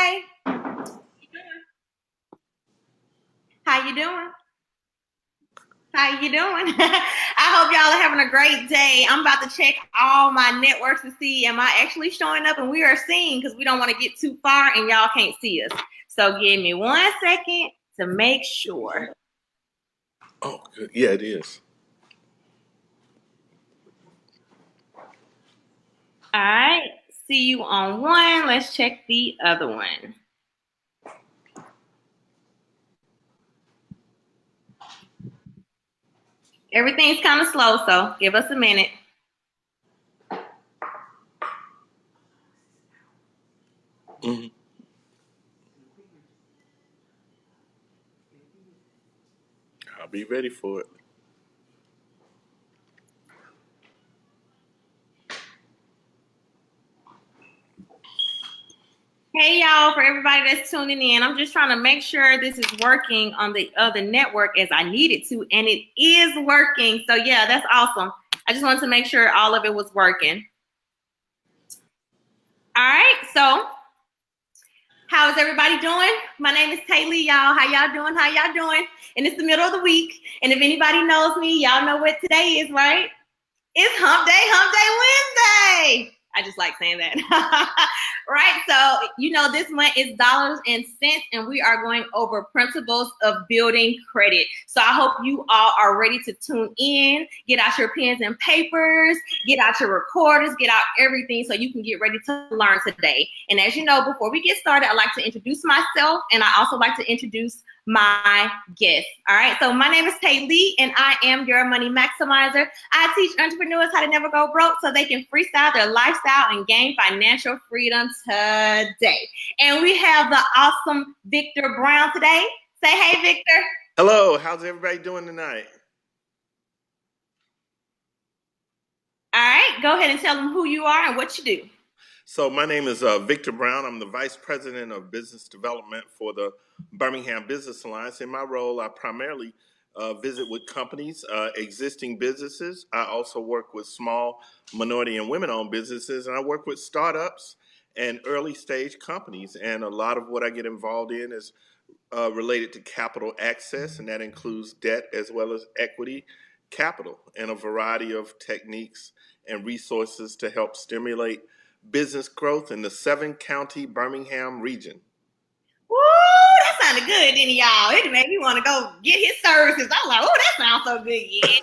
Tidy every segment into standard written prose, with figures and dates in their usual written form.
today? How you doing? How you doing? I hope y'all are having a great day. I'm about to check all my networks to see am I actually showing up and we are seeing because we don't want to get too far and y'all can't see us. So give me 1 second to make sure. Oh, good. Yeah, it is. All right. See you on one. Let's check the other one. Everything's kind of slow, so give us a minute. hmm I'll be ready for it. Hey y'all, for everybody that's tuning in, I'm just trying to make sure this is working on the other network as I need it to, and it is working. So yeah, that's awesome. I just wanted to make sure all of it was working. All right, so how is everybody doing? My name is Kaylee, y'all. How y'all doing? How y'all doing? And it's the middle of the week, and if anybody knows me, y'all know what today is, right? It's Hump Day Wednesday. I just like saying that. Right? So, this month is dollars and cents, and we are going over principles of building credit. So, I hope you all are ready to tune in, get out your pens and papers, get out your recorders, get out everything so you can get ready to learn today. And as you know, before we get started, I'd like to introduce myself, and I also like to introduce my guest. All right. So my name is Kaylee, and I am your money maximizer. I teach entrepreneurs how to never go broke so they can freestyle their lifestyle and gain financial freedom today. And we have the awesome Victor Brown today. Say hey, Victor. Hello, how's everybody doing tonight? All right. Go ahead and tell them who you are and what you do. So, my name is Victor Brown. I'm the Vice President of Business Development for the Birmingham Business Alliance. In my role, I primarily visit with companies, existing businesses. I also work with small minority and women owned businesses, and I work with startups and early stage companies. And a lot of what I get involved in is related to capital access, and that includes debt as well as equity capital and a variety of techniques and resources to help stimulate business growth in the 7-county Birmingham region. Woo, that sounded good, didn't y'all? It made me want to go get his services. I was like, oh, that sounds so good. Yeah.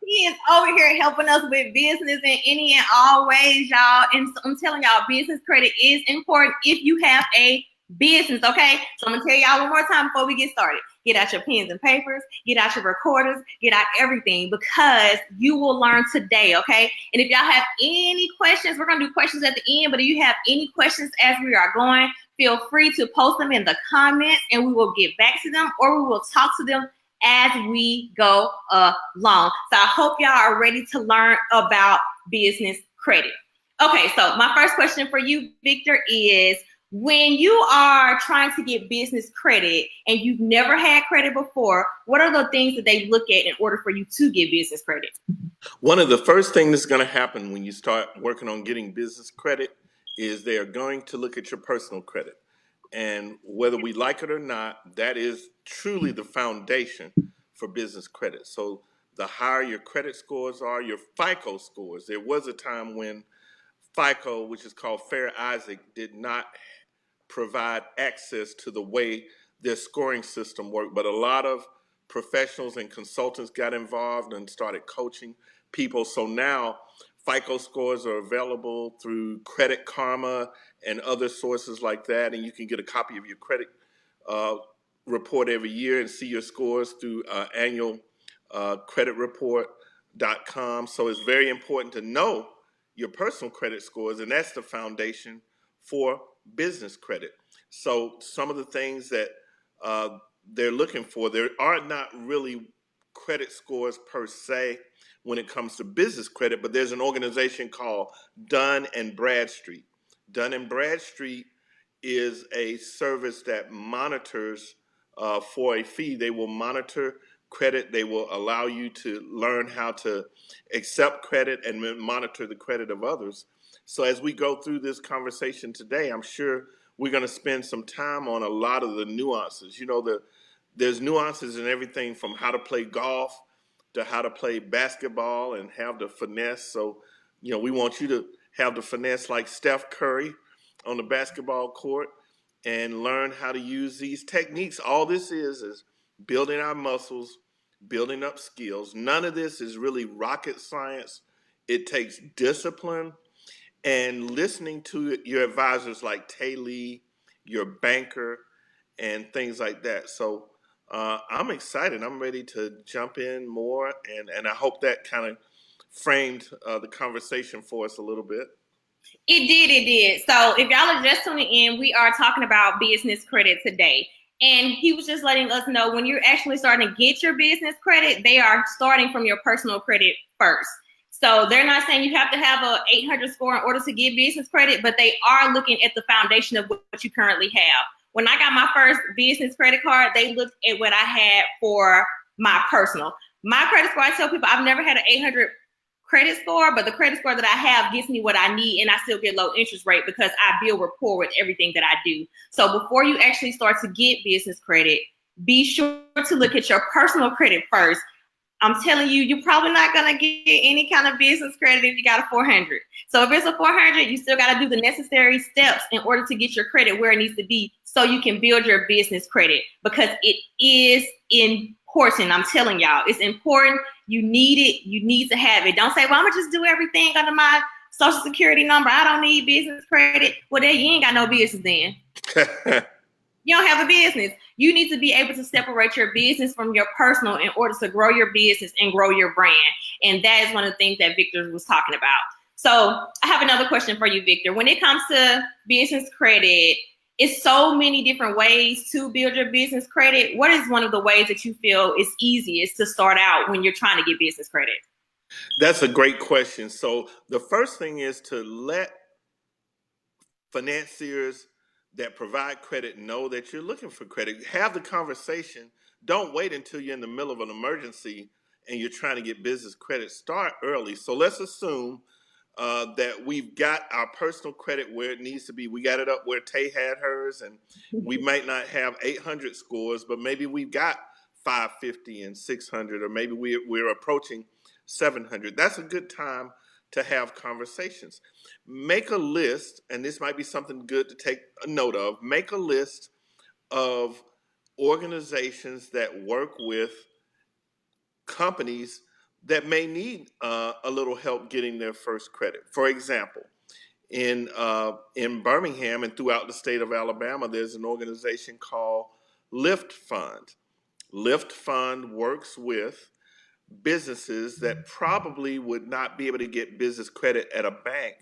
He is over here helping us with business in any and all ways, y'all. And so I'm telling y'all, business credit is important if you have a business, okay? So I'm going to tell y'all one more time before we get started. Get out your pens and papers, get out your recorders, get out everything because you will learn today, okay? And if y'all have any questions, we're going to do questions at the end, but if you have any questions as we are going, feel free to post them in the comments and we will get back to them or we will talk to them as we go along. So I hope y'all are ready to learn about business credit. Okay, so my first question for you, Victor, is when you are trying to get business credit and you've never had credit before, what are the things that they look at in order for you to get business credit? One of the first things that's going to happen when you start working on getting business credit is they are going to look at your personal credit. And whether we like it or not, that is truly the foundation for business credit. So the higher your credit scores are, your FICO scores. There was a time when FICO, which is called Fair Isaac, did not provide access to the way their scoring system worked. But a lot of professionals and consultants got involved and started coaching people. So now FICO scores are available through Credit Karma and other sources like that. And you can get a copy of your credit uh, report every year and see your scores through annual creditreport.com. So it's very important to know your personal credit scores, and that's the foundation for business credit. So some of the things that uh, they're looking for, there are not really credit scores per se when it comes to business credit, but there's an organization called Dun and Bradstreet. Dun and Bradstreet is a service that monitors for a fee. They will monitor credit. They will allow you to learn how to accept credit and monitor the credit of others. So as we go through this conversation today, I'm sure we're going to spend some time on a lot of the nuances. There's nuances in everything from how to play golf to how to play basketball and have the finesse. So, we want you to have the finesse like Steph Curry on the basketball court and learn how to use these techniques. All this is building our muscles, building up skills. None of this is really rocket science. It takes discipline and listening to your advisors like Tay Lee, your banker, and things like that. So I'm excited. I'm ready to jump in more, and I hope that kind of framed the conversation for us a little bit. It did. So if y'all are just tuning in, we are talking about business credit today. And he was just letting us know when you're actually starting to get your business credit, they are starting from your personal credit first. So they're not saying you have to have a 800 score in order to get business credit, but they are looking at the foundation of what you currently have. When I got my first business credit card, they looked at what I had for my personal. My credit score, I tell people I've never had an 800 credit score, but the credit score that I have gives me what I need, and I still get low interest rate because I build rapport with everything that I do. So before you actually start to get business credit, be sure to look at your personal credit first. I'm telling you, you're probably not going to get any kind of business credit if you got a 400. So if it's a 400, you still got to do the necessary steps in order to get your credit where it needs to be so you can build your business credit, because it is important. I'm telling y'all, it's important. You need it. You need to have it. Don't say, well, I'm going to just do everything under my social security number. I don't need business credit. Well, then you ain't got no business then. You don't have a business. You need to be able to separate your business from your personal in order to grow your business and grow your brand. And that is one of the things that Victor was talking about. So I have another question for you, Victor. When it comes to business credit, it's so many different ways to build your business credit. What is one of the ways that you feel is easiest to start out when you're trying to get business credit? That's a great question. So the first thing is to let financiers that provide credit know that you're looking for credit. Have the conversation. Don't wait until you're in the middle of an emergency and you're trying to get business credit. Start early. So let's assume that we've got our personal credit where it needs to be. We got it up where Tay had hers, and we might not have 800 scores, but maybe we've got 550 and 600, or maybe we're approaching 700. That's a good time to have conversations. Make a list, and this might be something good to take a note of. Make a list of organizations that work with companies that may need a little help getting their first credit. For example, in Birmingham and throughout the state of Alabama, there's an organization called Lift Fund. Lift Fund works with businesses that probably would not be able to get business credit at a bank,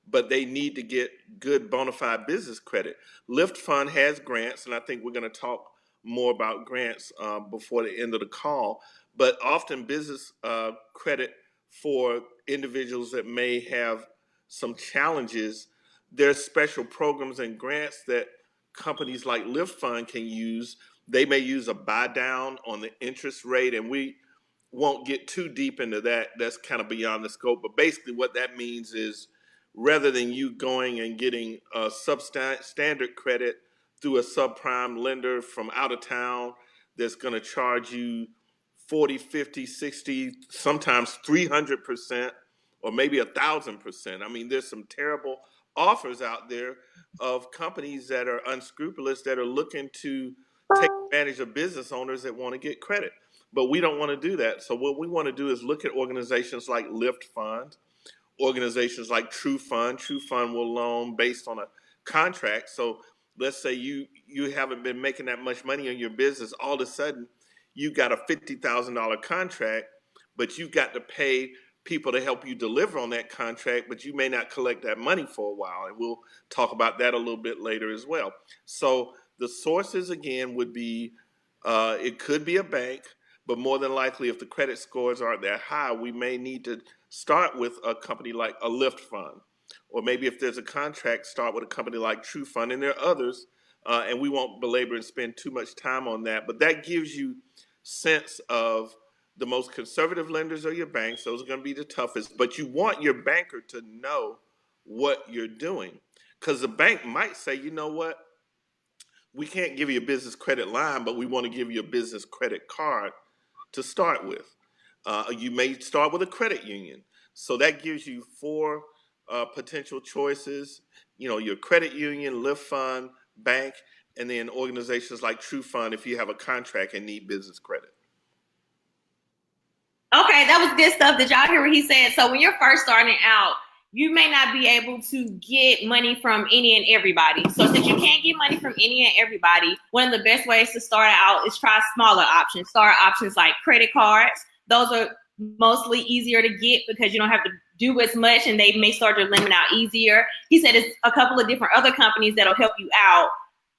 but they need to get good bona fide business credit. Lift Fund has grants, and I think we're going to talk more about grants before the end of the call. But often business credit for individuals that may have some challenges, there's special programs and grants that companies like Lift Fund can use. They may use a buy down on the interest rate, and we won't get too deep into that. That's kind of beyond the scope. But basically what that means is rather than you going and getting a substandard credit through a subprime lender from out of town that's going to charge you 40, 50, 60, sometimes 300%, or maybe 1,000%. I mean, there's some terrible offers out there of companies that are unscrupulous, that are looking to take advantage of business owners that want to get credit. But we don't want to do that. So what we want to do is look at organizations like Lift Fund, organizations like True Fund. True Fund will loan based on a contract. So let's say you haven't been making that much money in your business. All of a sudden, you got a $50,000 contract, but you've got to pay people to help you deliver on that contract, but you may not collect that money for a while. And we'll talk about that a little bit later as well. So the sources, again, would be, it could be a bank, but more than likely, if the credit scores aren't that high, we may need to start with a company like a Lift Fund. Or maybe if there's a contract, start with a company like True Fund. And there are others, and we won't belabor and spend too much time on that. But that gives you sense of the most conservative lenders are your banks. Those are going to be the toughest. But you want your banker to know what you're doing. Because the bank might say, you know what, we can't give you a business credit line, but we want to give you a business credit card to start with. You may start with a credit union. So that gives you four potential choices. You know, your credit union, Lift Fund, bank, and then organizations like True Fund if you have a contract and need business credit. Okay, that was good stuff. Did y'all hear what he said? So when you're first starting out, you may not be able to get money from any and everybody. So since you can't get money from any and everybody, one of the best ways to start out is try smaller options. Start options like credit cards. Those are mostly easier to get because you don't have to do as much and they may start your limit out easier. He said it's a couple of different other companies that'll help you out.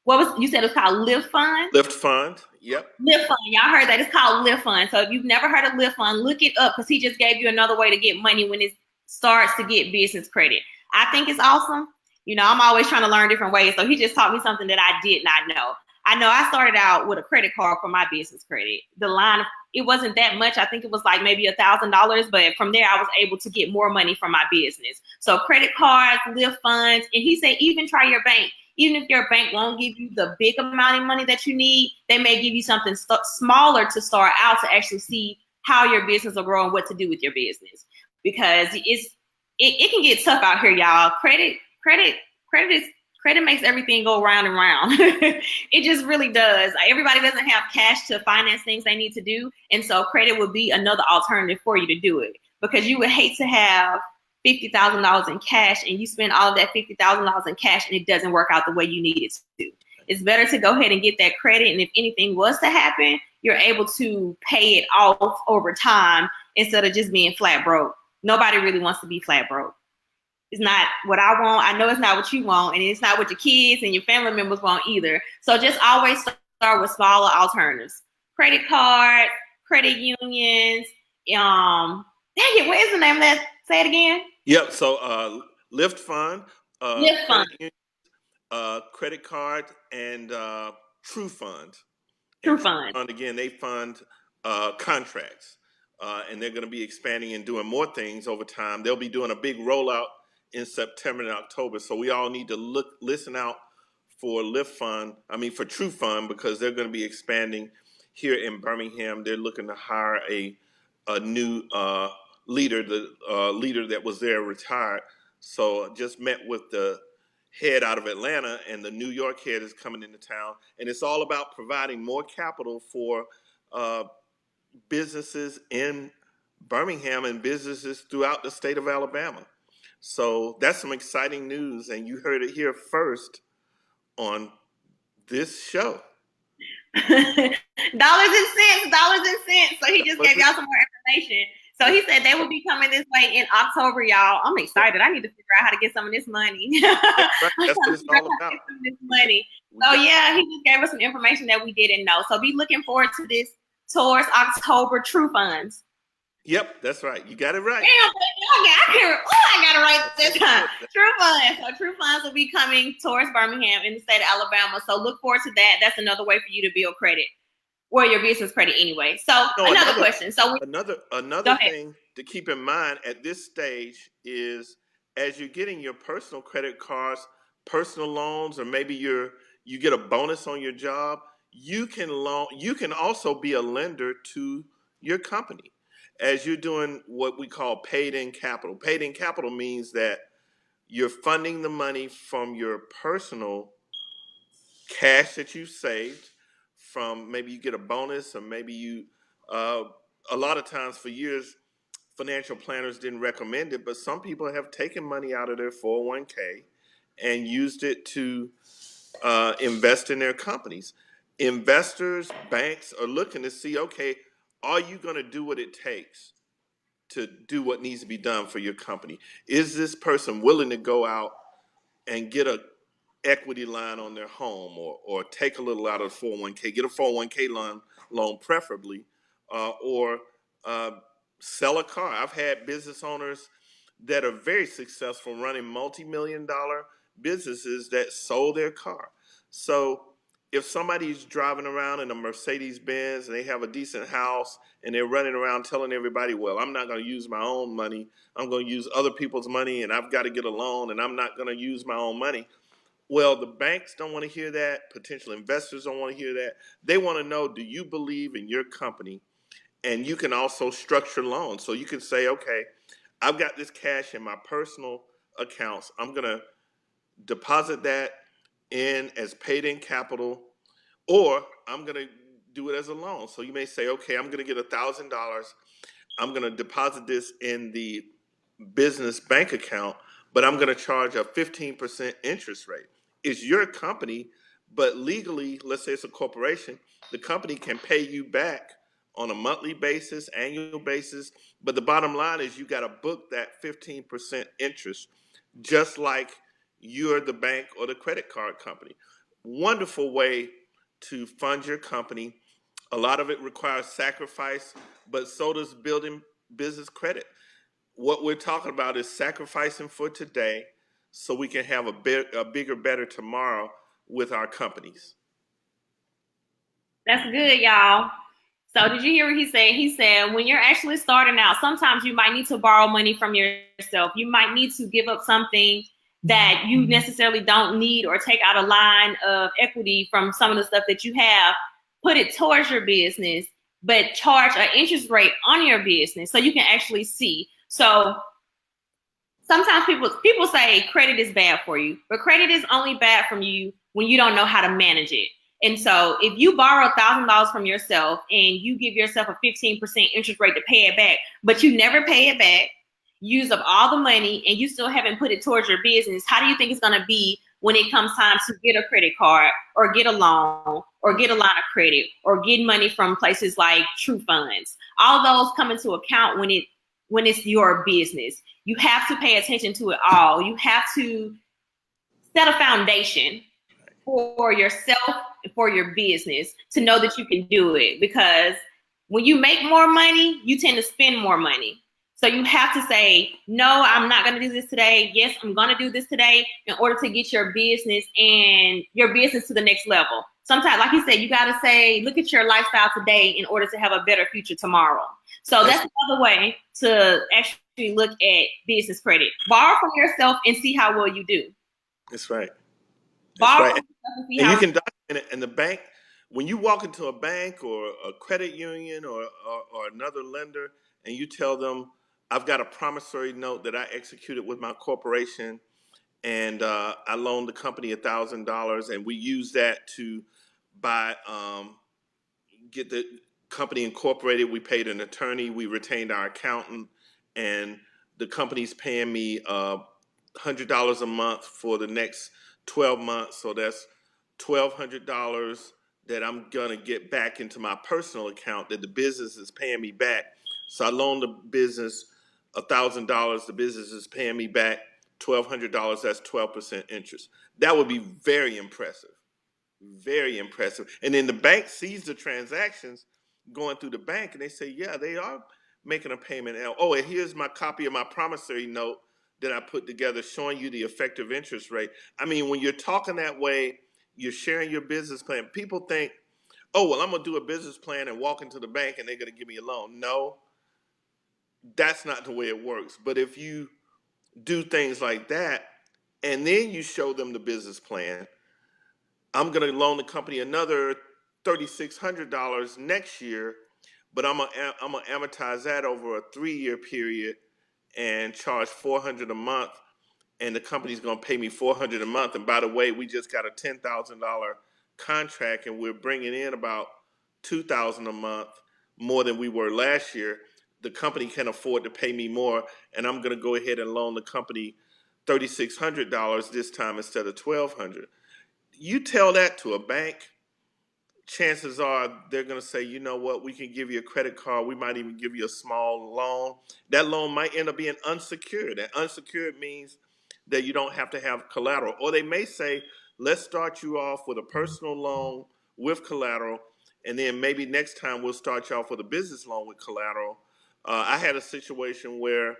What was you said it was called Lift Fund? Lift Fund, yep. Lift Fund. Y'all heard that. It's called Lift Fund. So if you've never heard of Lift Fund, look it up because he just gave you another way to get money when it starts to get business credit. I think it's awesome. You know, I'm always trying to learn different ways. So he just taught me something that I did not know. I know I started out with a credit card for my business credit. The line, it wasn't that much. I think it was like maybe $1,000, but from there I was able to get more money from my business. So credit cards, Lift Funds, and he said even try your bank. Even if your bank won't give you the big amount of money that you need, they may give you something smaller to start out to actually see how your business will grow and what to do with your business. Because it can get tough out here, y'all. Credit makes everything go round and round. It just really does. Everybody doesn't have cash to finance things they need to do. And so credit would be another alternative for you to do it because you would hate to have $50,000 in cash and you spend all of that $50,000 in cash and it doesn't work out the way you need it to. It's better to go ahead and get that credit. And if anything was to happen, you're able to pay it off over time instead of just being flat broke. Nobody really wants to be flat broke. It's not what I want. I know it's not what you want, and it's not what your kids and your family members want either. So just always start with smaller alternatives. Credit cards, credit unions. Dang it, what is the name of that? Say it again. Yep. So Lift Fund, Lift Fund, credit card, and True Fund. True Fund. And again, they fund contracts, and they're going to be expanding and doing more things over time. They'll be doing a big rollout in September and October. So we all need to listen out for for True Fund, because they're going to be expanding here in Birmingham. They're looking to hire a new leader. The leader that was there retired. So just met with the head out of Atlanta, and the New York head is coming into town. And it's all about providing more capital for businesses in Birmingham and businesses throughout the state of Alabama. So that's some exciting news, and you heard it here first on this show. Dollars and cents. So he just gave y'all some more information. So he said they will be coming this way in October, y'all. I'm excited. I need to figure out how to get some of this money. That's what it's all about. This money. So yeah, he just gave us some information that we didn't know. So be looking forward to this towards October. True Funds. Yep, that's right. You got it right. Damn, I got it right this time. True Funds. So True Funds will be coming towards Birmingham in the state of Alabama. So look forward to that. That's another way for you to build credit. Or your business credit anyway. So another question. So another thing to keep in mind at this stage is as you're getting your personal credit cards, personal loans, or maybe you get a bonus on your job, you can also be a lender to your company as you're doing what we call paid-in capital. Paid-in capital means that you're funding the money from your personal cash that you've saved. From maybe you get a bonus, or maybe you, a lot of times for years, financial planners didn't recommend it, but some people have taken money out of their 401k and used it to invest in their companies. Investors, banks are looking to see, okay, are you going to do what it takes to do what needs to be done for your company? Is this person willing to go out and get a equity line on their home, or take a little out of the 401k, get a 401k loan preferably, or sell a car. I've had business owners that are very successful running multi-million-dollar businesses that sold their car. So if somebody's driving around in a Mercedes Benz and they have a decent house and they're running around telling everybody, well, I'm not going to use my own money, I'm going to use other people's money, and I've got to get a loan, and I'm not going to use my own money. Well, the banks don't want to hear that. Potential investors don't want to hear that. They want to know, do you believe in your company? And you can also structure loans. So you can say, okay, I've got this cash in my personal accounts. I'm going to deposit that in as paid in capital, or I'm going to do it as a loan. So you may say, okay, I'm going to get $1,000. I'm going to deposit this in the business bank account, but I'm going to charge a 15% interest rate. It's your company, but legally, let's say it's a corporation, the company can pay you back on a monthly basis, annual basis. But the bottom line is you got to book that 15% interest, just like you're the bank or the credit card company. Wonderful way to fund your company. A lot of it requires sacrifice, but so does building business credit. What we're talking about is sacrificing for today so we can have a bigger, better tomorrow with our companies. That's good, y'all. So did you hear what he said? He said, when you're actually starting out, sometimes you might need to borrow money from yourself. You might need to give up something that you necessarily don't need, or take out a line of equity from some of the stuff that you have, put it towards your business, but charge an interest rate on your business so you can actually see. So sometimes people say credit is bad for you, but credit is only bad from you when you don't know how to manage it. And so if you borrow $1,000 from yourself and you give yourself a 15% interest rate to pay it back, but you never pay it back, use up all the money, and you still haven't put it towards your business, how do you think it's going to be when it comes time to get a credit card or get a loan or get a line of credit or get money from places like True Funds? All those come into account when it's your business. You have to pay attention to it all. You have to set a foundation for yourself and for your business to know that you can do it. Because when you make more money, you tend to spend more money. So you have to say, no, I'm not going to do this today. Yes, I'm going to do this today in order to get your business to the next level. Sometimes, like you said, you got to say, look at your lifestyle today in order to have a better future tomorrow. So that's another way to actually look at business credit. Borrow from yourself and see how well you do. That's right. Borrow That's right. And you can document it. And the bank, when you walk into a bank or a credit union or another lender, and you tell them, I've got a promissory note that I executed with my corporation, and I loaned the company $1,000, and we use that to buy, get the company incorporated. We paid an attorney, we retained our accountant, and the company's paying me $100 a month for the next 12 months. So that's $1,200 that I'm gonna get back into my personal account that the business is paying me back. So I loaned the business $1,000. The business is paying me back $1,200. That's 12% interest. That would be very impressive. Very impressive. And then the bank sees the transactions going through the bank, and they say, yeah, they are making a payment. Oh, and here's my copy of my promissory note that I put together showing you the effective interest rate. I mean, when you're talking that way, you're sharing your business plan. People think, oh, well, I'm going to do a business plan and walk into the bank and they're going to give me a loan. No, that's not the way it works. But if you do things like that, and then you show them the business plan, I'm going to loan the company another $3,600 next year, but I'm gonna amortize that over a 3-year period and charge $400 a month, and the company's going to pay me $400 a month. And by the way, we just got a $10,000 contract, and we're bringing in about $2,000 a month more than we were last year. The company can afford to pay me more, and I'm going to go ahead and loan the company $3,600 this time instead of $1,200. You tell that to a bank, chances are they're going to say, you know what, we can give you a credit card. We might even give you a small loan. That loan might end up being unsecured. And unsecured means that you don't have to have collateral. Or they may say, let's start you off with a personal loan with collateral, and then maybe next time we'll start you off with a business loan with collateral. I had a situation where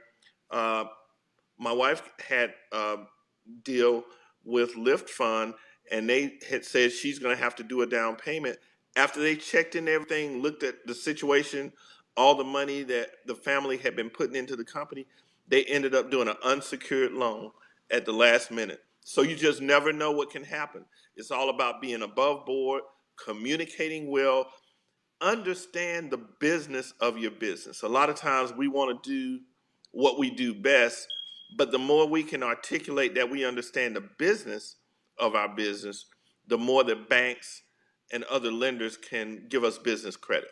my wife had a deal with Lyft Fund, and they had said she's going to have to do a down payment. After they checked in everything, looked at the situation, all the money that the family had been putting into the company, they ended up doing an unsecured loan at the last minute. So you just never know what can happen. It's all about being above board, communicating well, understand the business of your business. A lot of times we want to do what we do best, but the more we can articulate that we understand the business of our business, the more that banks and other lenders can give us business credit.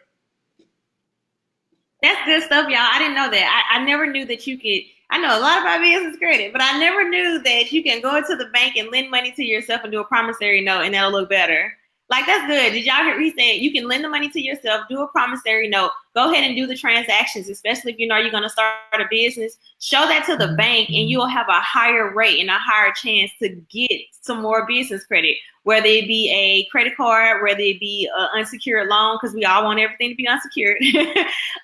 That's good stuff, y'all. I didn't know that. I never knew that you could. I know a lot about business credit, but I never knew that you can go into the bank and lend money to yourself and do a promissory note, and that'll look better. Like, that's good. Did y'all hear? He said you can lend the money to yourself, do a promissory note, go ahead and do the transactions, especially if you know you're going to start a business. Show that to the bank, and you'll have a higher rate and a higher chance to get some more business credit, whether it be a credit card, whether it be an unsecured loan, because we all want everything to be unsecured,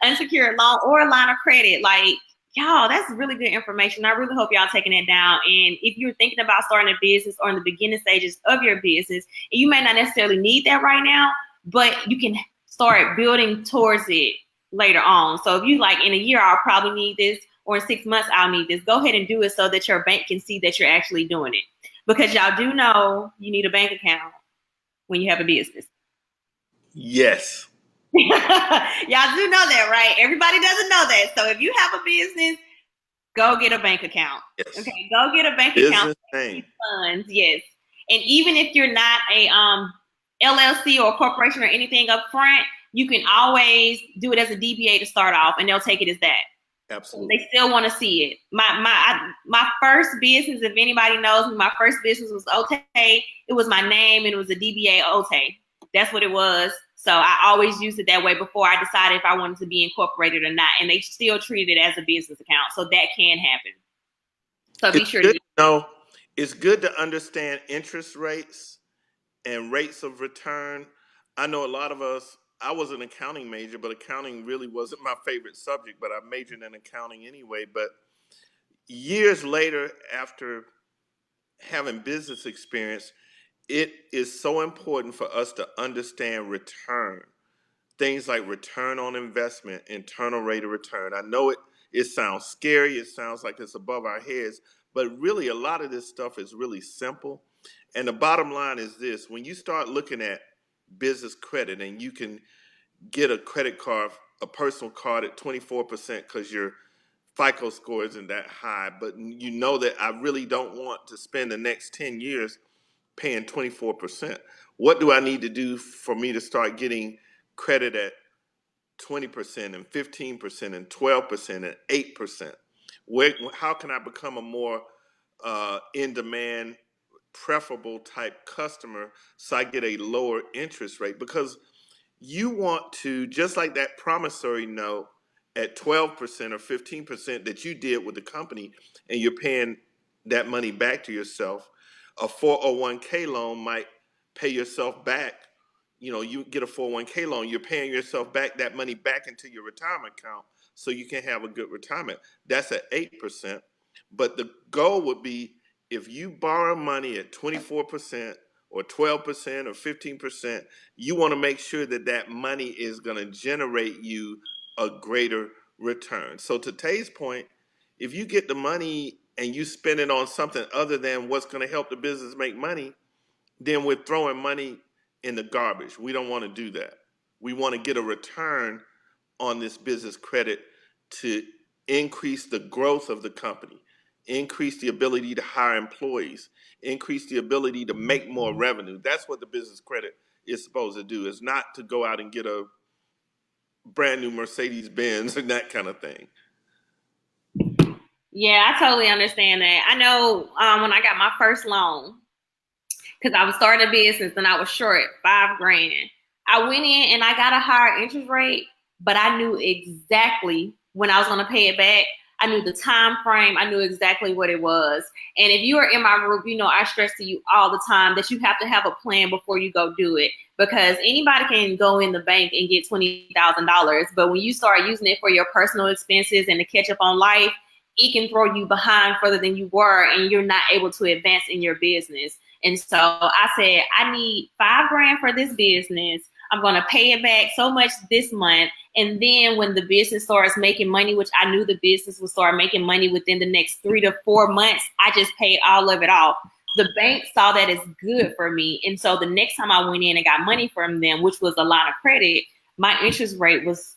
unsecured loan, or a line of credit. Like, y'all, that's really good information. I really hope y'all taking it down. And if you're thinking about starting a business or in the beginning stages of your business, and you may not necessarily need that right now, but you can start building towards it later on. So if you like, in a year, I'll probably need this, or in 6 months, I'll need this, go ahead and do it so that your bank can see that you're actually doing it. Because y'all do know you need a bank account when you have a business. Yes. Y'all do know that, right? Everybody doesn't know that. So if you have a business, go get a bank account. Yes. Okay, go get a bank Business account. name. Funds, yes. And even if you're not a LLC or a corporation or anything up front, you can always do it as a DBA to start off, and they'll take it as that. Absolutely. They still want to see it. My first business, if anybody knows me, my first business was Ote. It was my name, and it was a DBA Ote. That's what it was. So I always used it that way before I decided if I wanted to be incorporated or not. And they still treat it as a business account. So that can happen. So be sure to know. It's good to understand interest rates and rates of return. I know a lot of us, I was an accounting major, but accounting really wasn't my favorite subject, but I majored in accounting anyway. But years later, after having business experience, it is so important for us to understand return. Things like return on investment, internal rate of return. I know it sounds scary, it sounds like it's above our heads, but really a lot of this stuff is really simple. And the bottom line is this: when you start looking at business credit and you can get a credit card, a personal card at 24% because your FICO score isn't that high, but you know that I really don't want to spend the next 10 years paying 24%. What do I need to do for me to start getting credit at 20% and 15% and 12% and 8%? How can I become a more in-demand, preferable type customer so I get a lower interest rate? Because you want to, just like that promissory note at 12% or 15% that you did with the company, and you're paying that money back to yourself, a 401k loan might pay yourself back. You know, you get a 401k loan, you're paying yourself back that money back into your retirement account so you can have a good retirement. That's at 8%. But the goal would be, if you borrow money at 24% or 12% or 15%, you want to make sure that that money is going to generate you a greater return. So to Tay's point, if you get the money and you spend it on something other than what's going to help the business make money, then we're throwing money in the garbage. We don't want to do that. We want to get a return on this business credit to increase the growth of the company, increase the ability to hire employees, increase the ability to make more revenue. That's what the business credit is supposed to do. It's not to go out and get a brand new Mercedes Benz and that kind of thing. Yeah, I totally understand that. I know when I got my first loan, because I was starting a business and I was short $5,000. I went in and I got a higher interest rate, but I knew exactly when I was going to pay it back. I knew the time frame. I knew exactly what it was. And if you are in my group, you know I stress to you all the time that you have to have a plan before you go do it, because anybody can go in the bank and get $20,000. But when you start using it for your personal expenses and to catch up on life, it can throw you behind further than you were, and you're not able to advance in your business. And so I said, I need $5,000 for this business. I'm going to pay it back so much this month. And then when the business starts making money, which I knew the business would start making money within the next 3 to 4 months, I just paid all of it off. The bank saw that as good for me. And so the next time I went in and got money from them, which was a line of credit, my interest rate was,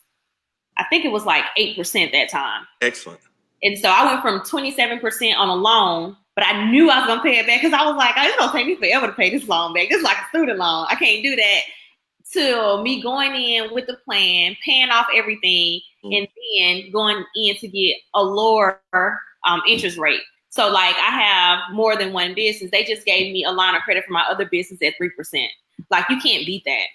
I think it was like 8% that time. Excellent. And so I went from 27% on a loan, but I knew I was going to pay it back because I was like, oh, it's going to take me forever to pay this loan back. This is like a student loan. I can't do that. To me going in with the plan, paying off everything, and then going in to get a lower interest rate. So like I have more than one business. They just gave me a line of credit for my other business at 3%. Like you can't beat that.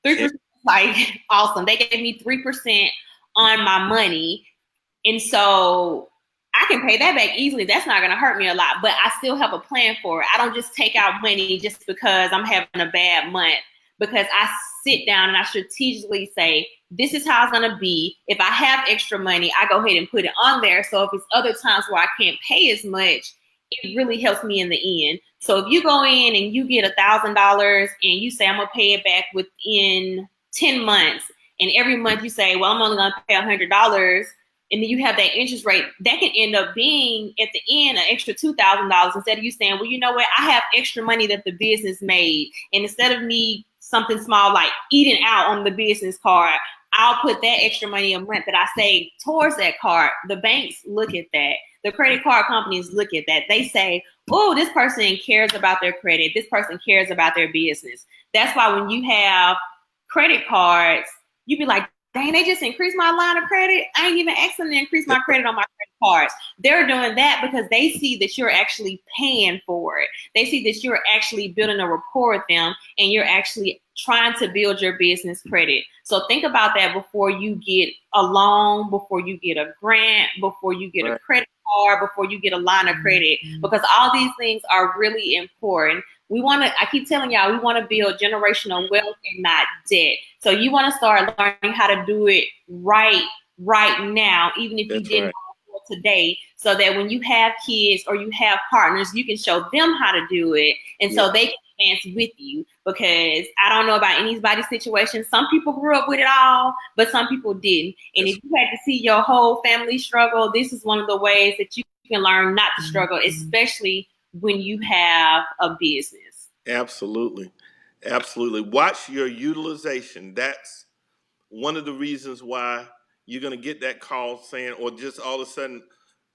3% is like awesome. They gave me 3% on my money. And so I can pay that back easily. That's not going to hurt me a lot, but I still have a plan for it. I don't just take out money just because I'm having a bad month, because I sit down and I strategically say, this is how it's going to be. If I have extra money, I go ahead and put it on there. So if it's other times where I can't pay as much, it really helps me in the end. So if you go in and you get $1,000 and you say, I'm going to pay it back within 10 months. And every month you say, well, I'm only going to pay $100. And then you have that interest rate, that can end up being at the end an extra $2,000 instead of you saying, well, you know what? I have extra money that the business made. And instead of me something small like eating out on the business card, I'll put that extra money a month that I save towards that card. The banks look at that. The credit card companies look at that. They say, oh, this person cares about their credit. This person cares about their business. That's why when you have credit cards, you be like, dang, they just increased my line of credit. I ain't even asking them to increase my credit on my credit cards. They're doing that because they see that you're actually paying for it. They see that you're actually building a rapport with them and you're actually trying to build your business credit. So think about that before you get a loan, before you get a grant, before you get a credit card, before you get a line of credit, because all these things are really important. I keep telling y'all, we want to build generational wealth and not debt. So you want to start learning how to do it right now, even if you didn't today, so that when you have kids or you have partners, you can show them how to do it. And so they can advance with you, because I don't know about anybody's situation. Some people grew up with it all, but some people didn't. And if you had to see your whole family struggle, this is one of the ways that you can learn not to struggle, especially when you have a business. Absolutely. Absolutely. Watch your utilization. That's one of the reasons why you're going to get that call saying, or just all of a sudden,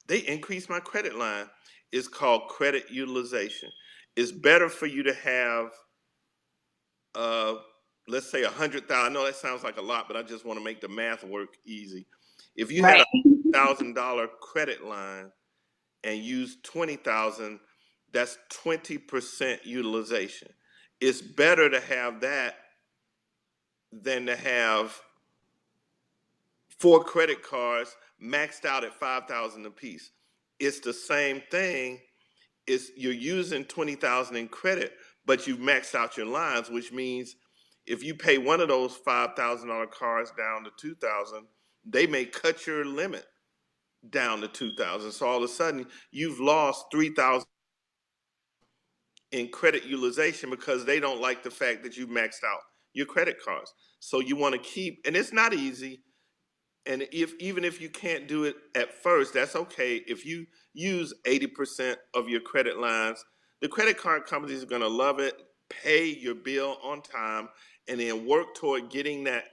they increased my credit line. It's called credit utilization. It's better for you to have, let's say 100,000. I know that sounds like a lot, but I just want to make the math work easy. If you had $100,000 credit line and use 20,000, that's 20% utilization. It's better to have that than to have 4 credit cards maxed out at 5,000 apiece. It's the same thing. You're using 20,000 in credit, but you've maxed out your lines, which means if you pay one of those $5,000 cards down to 2,000, they may cut your limit down to 2,000. So all of a sudden you've lost 3,000 in credit utilization because they don't like the fact that you maxed out your credit cards. So you want to keep, and it's not easy. And even if you can't do it at first, that's okay. If you use 80% of your credit lines, the credit card companies are going to love it. Pay your bill on time, and then work toward getting that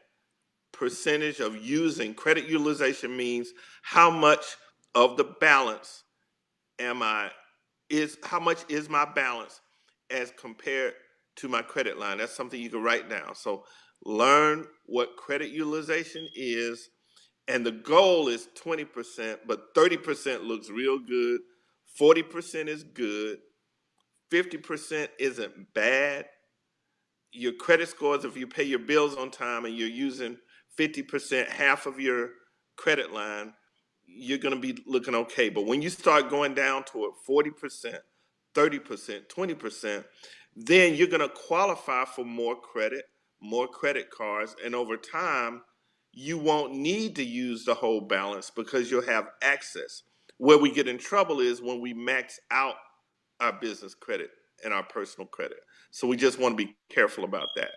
percentage of using. Credit utilization means how much of the balance how much is my balance as compared to my credit line. That's something you can write down. So learn what credit utilization is. And the goal is 20%, but 30% looks real good. 40% is good. 50% isn't bad. Your credit scores, if you pay your bills on time and you're using 50%, half of your credit line, you're going to be looking okay. But when you start going down toward 40%, 30%, 20%, then you're going to qualify for more credit cards. And over time, you won't need to use the whole balance because you'll have access. Where we get in trouble is when we max out our business credit and our personal credit. So we just want to be careful about that.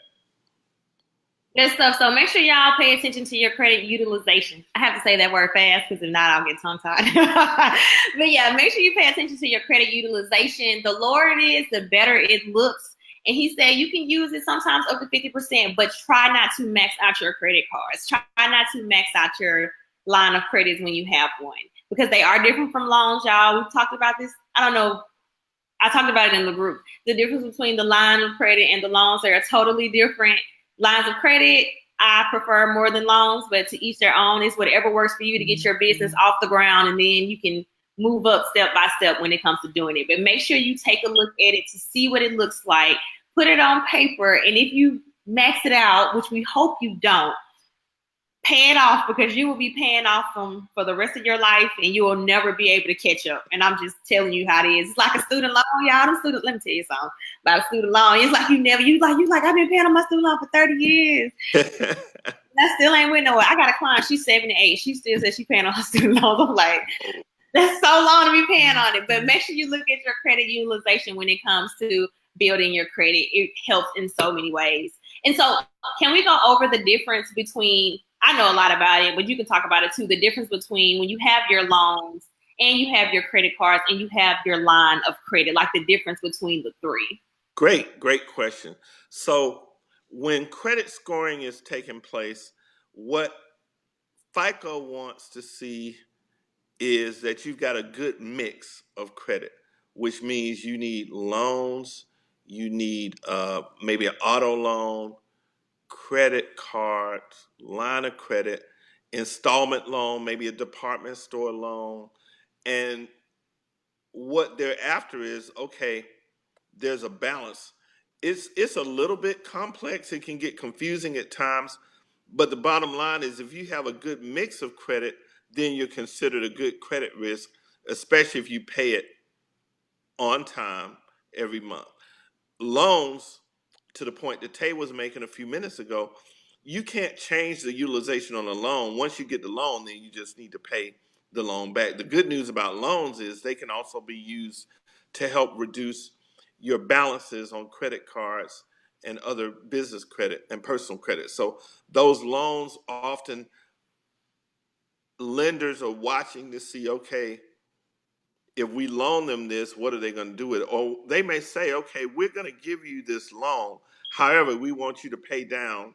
Good stuff. So make sure y'all pay attention to your credit utilization. I have to say that word fast because if not, I'll get tongue-tied. But yeah, make sure you pay attention to your credit utilization. The lower it is, the better it looks. And he said you can use it sometimes up to 50%, but try not to max out your credit cards. Try not to max out your line of credits when you have one, because they are different from loans, y'all. We've talked about this. I don't know. I talked about it in the group. The difference between the line of credit and the loans, they are totally different. Lines of credit, I prefer more than loans, but to each their own. It's whatever works for you to get your business off the ground, and then you can move up step by step when it comes to doing it. But make sure you take a look at it to see what it looks like. Put it on paper, and if you max it out, which we hope you don't, pay it off, because you will be paying off them for the rest of your life, and you will never be able to catch up. And I'm just telling you how it is. It's like a student loan, y'all. Let me tell you something about a student loan. It's like I've been paying on my student loan for 30 years. That still ain't went nowhere. I got a client, she's 78. She still says she's paying on her student loans. I'm like, that's so long to be paying on it. But make sure you look at your credit utilization when it comes to building your credit. It helps in so many ways. And so can we go over the difference between, I know a lot about it, but you can talk about it too, the difference between when you have your loans and you have your credit cards and you have your line of credit, like the difference between the three. Great question. So when credit scoring is taking place, what FICO wants to see is that you've got a good mix of credit, which means you need loans, you need maybe an auto loan, credit card, line of credit, installment loan, maybe a department store loan. And what they're after is, okay, there's a balance. It's a little bit complex. It can get confusing at times, but the bottom line is if you have a good mix of credit, then you're considered a good credit risk, especially if you pay it on time every month. Loans, to the point that Tay was making a few minutes ago, you can't change the utilization on a loan. Once you get the loan, then you just need to pay the loan back. The good news about loans is they can also be used to help reduce your balances on credit cards and other business credit and personal credit. So those loans, often lenders are watching to see, okay, if we loan them this, what are they going to do with it? Or they may say, okay, we're going to give you this loan. However, we want you to pay down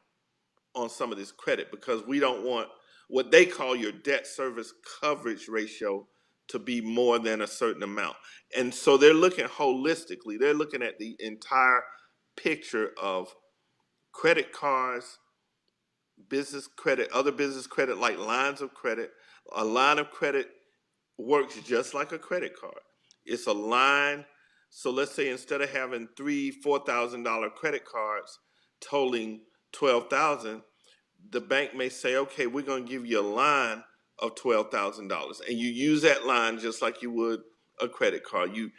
on some of this credit because we don't want what they call your debt service coverage ratio to be more than a certain amount. And so they're looking holistically. They're looking at the entire picture of credit cards, business credit, other business credit like lines of credit. A line of credit works just like a credit card. It's a line. So let's say instead of having $3,000-$4,000 credit cards totaling $12,000, the bank may say, okay, we're going to give you a line of $12,000, and you use that line just like you would a credit card. You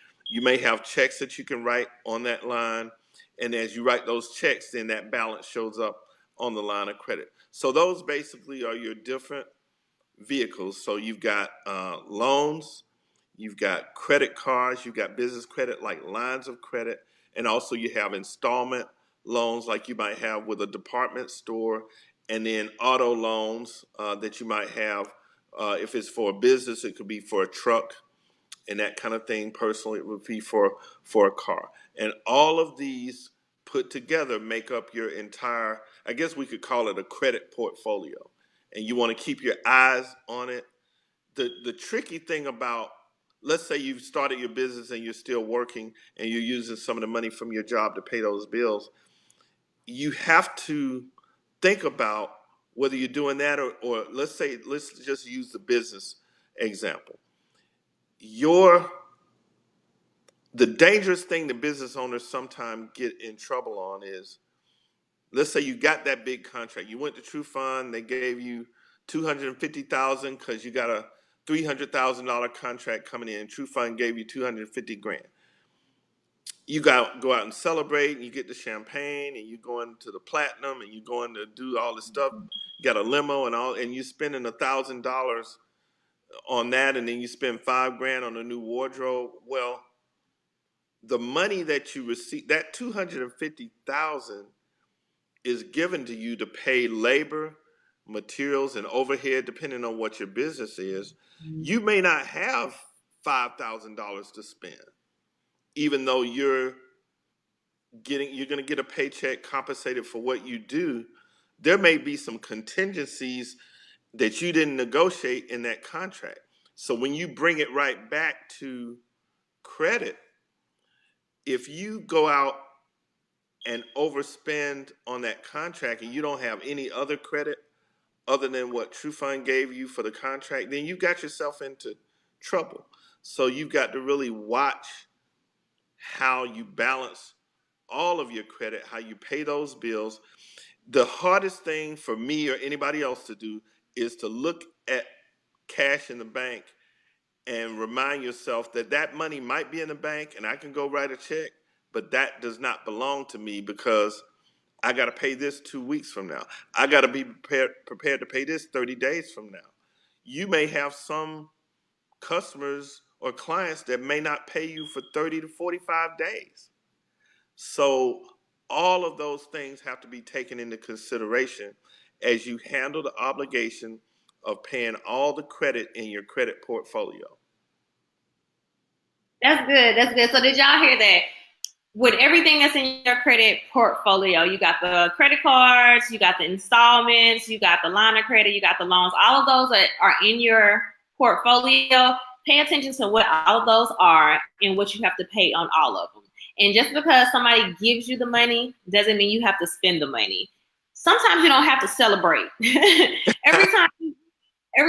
may have checks that you can write on that line, and as you write those checks, then that balance shows up on the line of credit. So those basically are your different vehicles. So you've got loans, you've got credit cards, you've got business credit like lines of credit, and also you have installment loans like you might have with a department store, and then auto loans that you might have. If it's for a business, it could be for a truck and that kind of thing. Personally, it would be for a car. And all of these put together make up your entire, I guess we could call it a credit portfolio. And you want to keep your eyes on it. The tricky thing about, let's say you've started your business and you're still working and you're using some of the money from your job to pay those bills, you have to think about whether you're doing that or let's just use the business example. The dangerous thing that business owners sometimes get in trouble on is, let's say you got that big contract. You went to True Fund, they gave you $250,000 because you got a $300,000 contract coming in. True Fund gave you $250,000. You go out and celebrate, and you get the champagne, and you're going to the platinum, and you're going to do all this stuff. You got a limo and all, and you're spending $1,000 on that, and then you spend $5,000 on a new wardrobe. Well, the money that you receive, that 250,000 is given to you to pay labor, materials, and overhead, depending on what your business is. You may not have $5,000 to spend, even though you're going to get a paycheck compensated for what you do. There may be some contingencies that you didn't negotiate in that contract. So when you bring it right back to credit, if you go out and overspend on that contract and you don't have any other credit other than what TrueFund gave you for the contract, then you got yourself into trouble. So you've got to really watch how you balance all of your credit, how you pay those bills. The hardest thing for me or anybody else to do is to look at cash in the bank and remind yourself that that money might be in the bank and I can go write a check, but that does not belong to me because I got to pay this 2 weeks from now. I got to be prepared to pay this 30 days from now. You may have some customers or clients that may not pay you for 30 to 45 days. So all of those things have to be taken into consideration as you handle the obligation of paying all the credit in your credit portfolio. That's good. That's good. So did y'all hear that? With everything that's in your credit portfolio, you got the credit cards, you got the installments, you got the line of credit, you got the loans. All of those that are in your portfolio. Pay attention to what all of those are and what you have to pay on all of them. And just because somebody gives you the money doesn't mean you have to spend the money. Sometimes you don't have to celebrate. every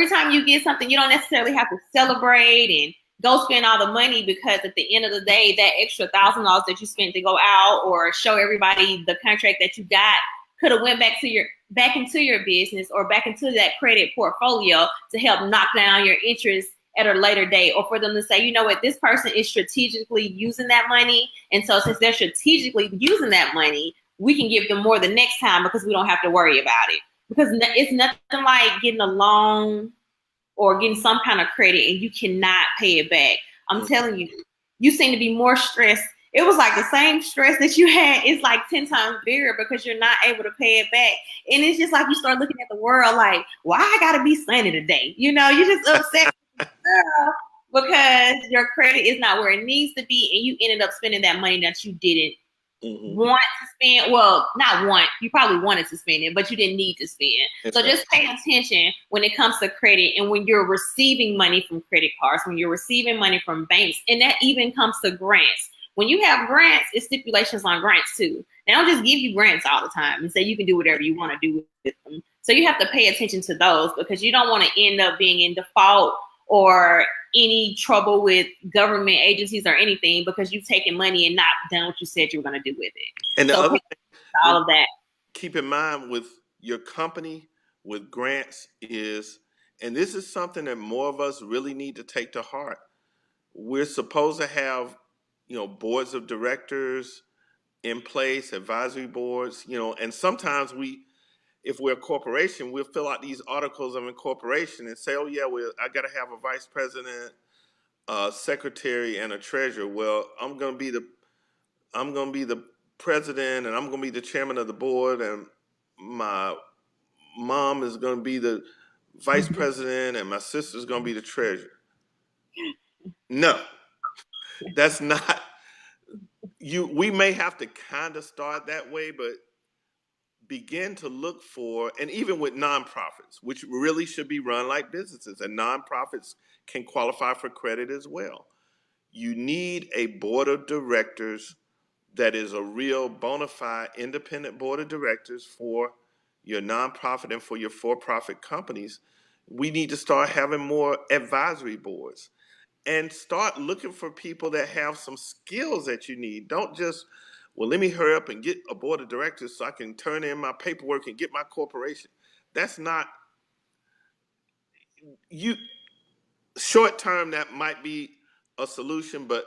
time you get something, you don't necessarily have to celebrate and go spend all the money, because at the end of the day, that extra $1,000 that you spent to go out or show everybody the contract that you got could have went back into your business or back into that credit portfolio to help knock down your interest at a later date, or for them to say, you know what, this person is strategically using that money. And so since they're strategically using that money, we can give them more the next time because we don't have to worry about it. Because it's nothing like getting a loan or getting some kind of credit and you cannot pay it back. I'm telling you, you seem to be more stressed. It was like the same stress that you had. It's like 10 times bigger because you're not able to pay it back. And it's just like you start looking at the world like, why I gotta be sunny today? You know, you're just upset because your credit is not where it needs to be, and you ended up spending that money that you didn't want to spend. Well, not want. You probably wanted to spend it, but you didn't need to spend. So just pay attention when it comes to credit, and when you're receiving money from credit cards, when you're receiving money from banks, and that even comes to grants. When you have grants, it's stipulations on grants too. They don't just give you grants all the time and say you can do whatever you want to do with them. So you have to pay attention to those, because you don't want to end up being in default or any trouble with government agencies or anything because you've taken money and not done what you said you were going to do with it. And the other thing, all of that. Keep in mind with your company, with grants is, and this is something that more of us really need to take to heart. We're supposed to have, boards of directors in place, advisory boards, and sometimes if we're a corporation, we'll fill out these articles of incorporation and say, oh yeah, I got to have a vice president, a secretary, and a treasurer. Well, I'm going to be the president, and I'm going to be the chairman of the board, and my mom is going to be the vice president, and my sister's going to be the treasurer. No, that's not. We may have to kind of start that way, but begin to look for, and even with nonprofits, which really should be run like businesses, and nonprofits can qualify for credit as well. You need a board of directors that is a real bona fide independent board of directors for your nonprofit and for your for-profit companies. We need to start having more advisory boards and start looking for people that have some skills that you need. Don't just, well, let me hurry up and get a board of directors so I can turn in my paperwork and get my corporation. That's not, short term, that might be a solution, but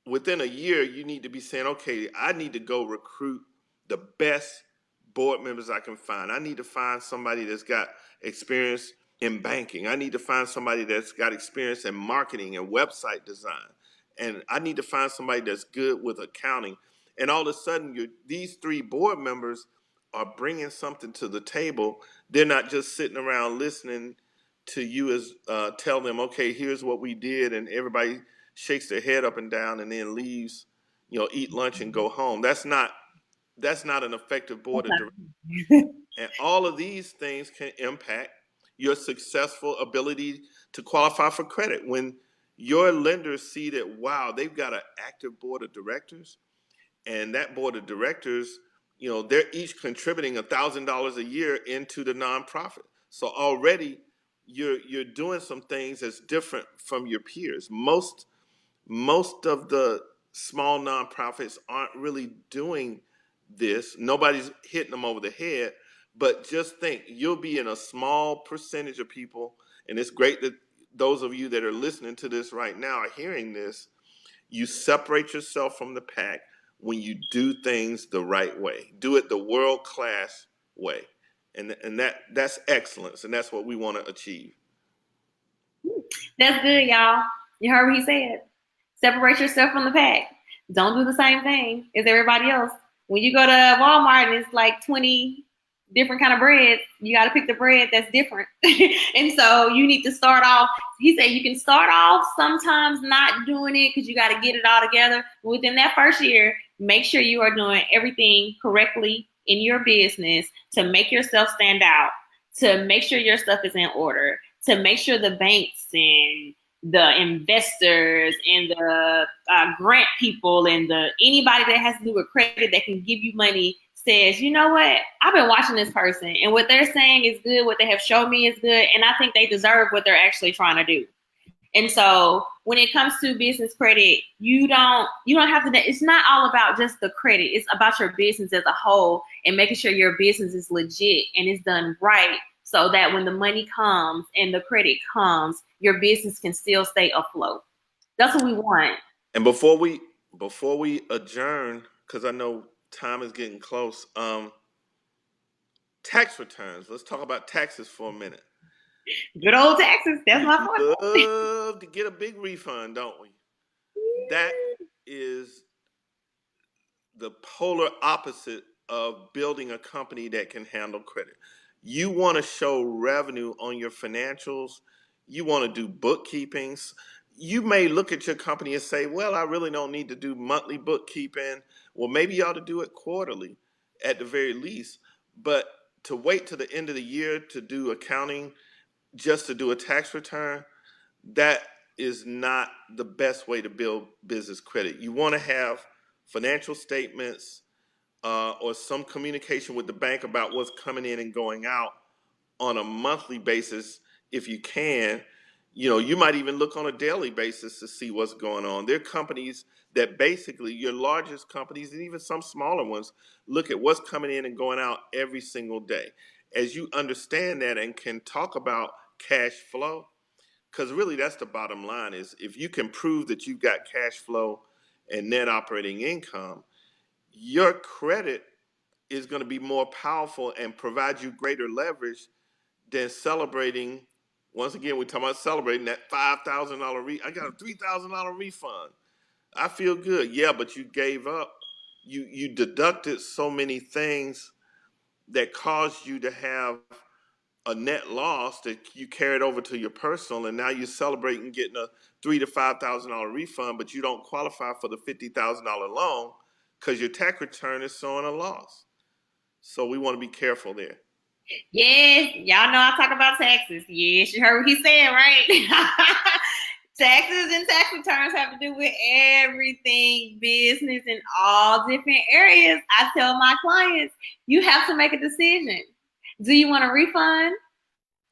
within a year, you need to be saying, okay, I need to go recruit the best board members I can find. I need to find somebody that's got experience in banking. I need to find somebody that's got experience in marketing and website design. and I need to find somebody that's good with accounting. And all of a sudden, these 3 board members are bringing something to the table. They're not just sitting around listening to you as tell them, okay, here's what we did, and everybody shakes their head up and down and then leaves, eat lunch and go home. That's not an effective board of directors. And all of these things can impact your successful ability to qualify for credit. When your lenders see that, wow, they've got an active board of directors, and that board of directors, they're each contributing $1,000 a year into the nonprofit. So already you're doing some things that's different from your peers. Most of the small nonprofits aren't really doing this. Nobody's hitting them over the head. But just think, you'll be in a small percentage of people, and it's great that those of you that are listening to this right now are hearing this. You separate yourself from the pack when you do things the right way. Do it the world-class way. And that's excellence, and that's what we want to achieve. That's good, y'all. You heard what he said. Separate yourself from the pack. Don't do the same thing as everybody else. When you go to Walmart and it's like 20 different kind of bread, you got to pick the bread that's different. And so you need to start off. He said you can start off sometimes not doing it because you got to get it all together. Within that first year, make sure you are doing everything correctly in your business to make yourself stand out, to make sure your stuff is in order, to make sure the banks and the investors and the grant people and anybody that has to do with credit that can give you money says, you know what, I've been watching this person and what they're saying is good, what they have shown me is good, and I think they deserve what they're actually trying to do. And so when it comes to business credit, you don't have to, it's not all about just the credit. It's about your business as a whole and making sure your business is legit and it's done right, so that when the money comes and the credit comes, your business can still stay afloat. That's what we want. And before we adjourn, because I know time is getting close, tax returns. Let's talk about taxes for a minute. Good old taxes. That's my point. We love to get a big refund, don't we? That is the polar opposite of building a company that can handle credit. You want to show revenue on your financials. You want to do bookkeepings. You may look at your company and say, well, I really don't need to do monthly bookkeeping. Well, maybe you ought to do it quarterly at the very least. But to wait to the end of the year to do accounting, just to do a tax return, that is not the best way to build business credit. You want to have financial statements or some communication with the bank about what's coming in and going out on a monthly basis if you can. You might even look on a daily basis to see what's going on. There are companies that basically, your largest companies and even some smaller ones, look at what's coming in and going out every single day. As you understand that and can talk about cash flow, because really that's the bottom line, is if you can prove that you've got cash flow and net operating income, your credit is going to be more powerful and provide you greater leverage than celebrating. Once again, we're talking about celebrating that $5,000 I got a $3,000 refund. I feel good. Yeah, but you gave up. You deducted so many things that caused you to have a net loss that you carried over to your personal, and now you're celebrating getting a $3,000 to $5,000 refund, but you don't qualify for the $50,000 loan because your tax return is showing a loss. So we want to be careful there. Yes, y'all know I talk about taxes. Yes, you heard what he said, right? Taxes and tax returns have to do with everything, business in all different areas. I tell my clients, you have to make a decision. Do you want a refund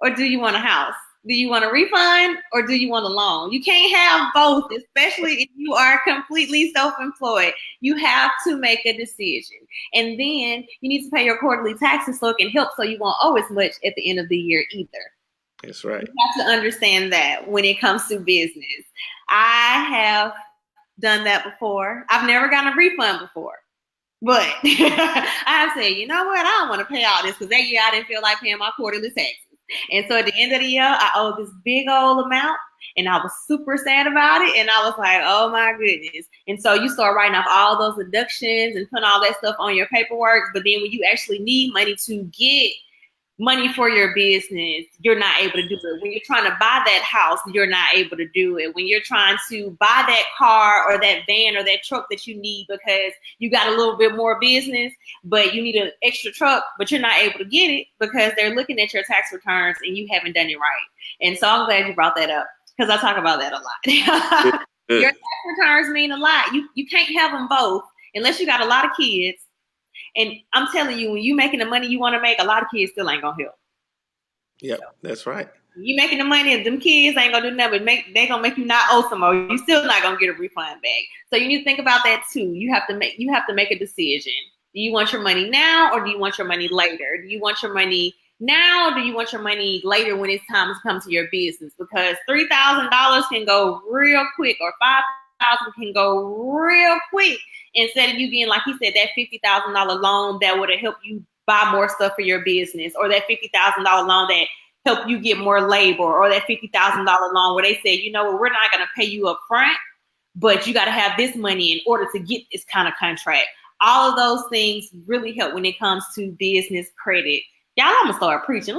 or do you want a house? Do you want a refund or do you want a loan? You can't have both, especially if you are completely self-employed. You have to make a decision. And then you need to pay your quarterly taxes so it can help, so you won't owe as much at the end of the year either. That's right. You have to understand that when it comes to business. I have done that before. I've never gotten a refund before. But I have said, you know what? I don't want to pay all this because that year I didn't feel like paying my quarterly taxes. And so at the end of the year, I owed this big old amount. And I was super sad about it. And I was like, oh my goodness. And so you start writing off all those deductions and putting all that stuff on your paperwork. But then when you actually need money to get money for your business, you're not able to do it. When you're trying to buy that house, you're not able to do it. When you're trying to buy that car or that van or that truck that you need because you got a little bit more business, but you need an extra truck, but you're not able to get it because they're looking at your tax returns and you haven't done it right. And so I'm glad you brought that up because I talk about that a lot. Your tax returns mean a lot. You can't have them both unless you got a lot of kids. And I'm telling you, when you making the money you want to make, a lot of kids still ain't gonna help. Yep, that's right. You making the money, and them kids ain't gonna do nothing. They gonna make you not owe some more. You still not gonna get a refund back. So you need to think about that too. You have to make a decision. Do you want your money now, or do you want your money later? Do you want your money now, or do you want your money later when it's time to come to your business? Because $3,000 can go real quick, or $5,000 can go real quick. Instead of you getting, like he said, that $50,000 loan that would have helped you buy more stuff for your business, or that $50,000 loan that help you get more labor, or that $50,000 loan where they say, you know what, we're not going to pay you up front, but you got to have this money in order to get this kind of contract. All of those things really help when it comes to business credit. Y'all, I'm going to start preaching.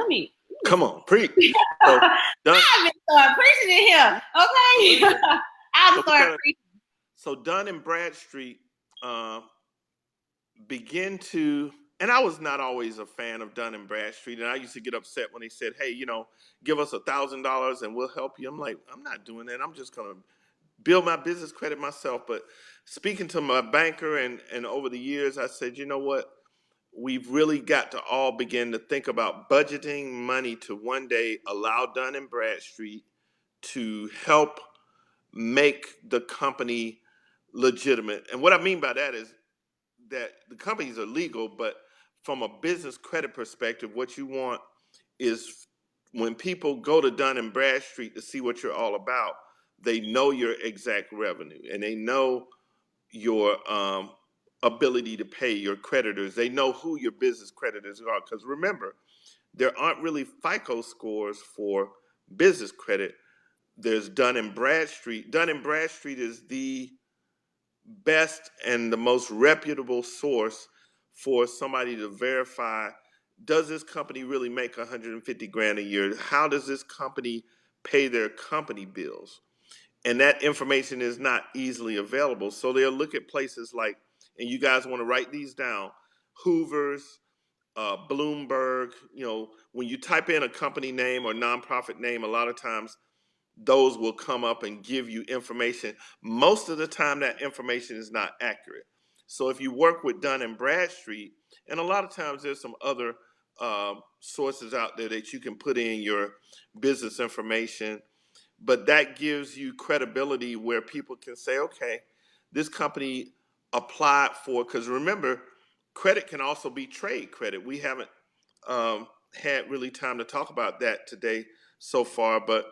Come on, preach. So, I'm going to start preaching in here, okay? I'll start preaching. So Dun & Bradstreet begin to, and I was not always a fan of Dun & Bradstreet, and I used to get upset when they said, hey, give us $1,000 and we'll help you. I'm like, I'm not doing that. I'm just going to build my business credit myself. But speaking to my banker and over the years, I said, you know what? We've really got to all begin to think about budgeting money to one day allow Dun & Bradstreet to help make the company legitimate. And what I mean by that is that the companies are legal, but from a business credit perspective, what you want is when people go to Dun & Bradstreet to see what you're all about, they know your exact revenue and they know your ability to pay your creditors. They know who your business creditors are. Because remember, there aren't really FICO scores for business credit. There's Dun & Bradstreet. Dun & Bradstreet is the best and the most reputable source for somebody to verify, does this company really make 150 grand a year? How does this company pay their company bills? And that information is not easily available. So they'll look at places like, and you guys want to write these down, Hoover's, Bloomberg. When you type in a company name or nonprofit name, a lot of times those will come up and give you information. Most of the time, that information is not accurate. So if you work with Dun & Bradstreet, and a lot of times there's some other sources out there that you can put in your business information, but that gives you credibility where people can say, okay, this company applied for, because remember, credit can also be trade credit. We haven't had really time to talk about that today so far, but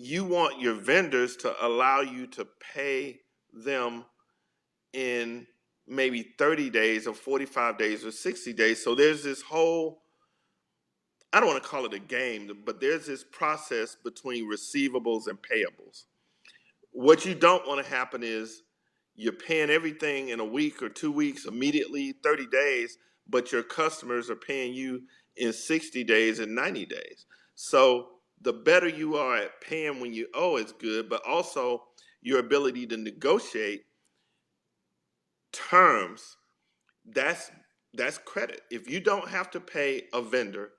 you want your vendors to allow you to pay them in maybe 30 days or 45 days or 60 days. So there's this whole, I don't want to call it a game, but there's this process between receivables and payables. What you don't want to happen is you're paying everything in a week or 2 weeks, immediately 30 days, but your customers are paying you in 60 days and 90 days. So the better you are at paying when you owe is good, but also your ability to negotiate terms, that's credit. If you don't have to pay a vendor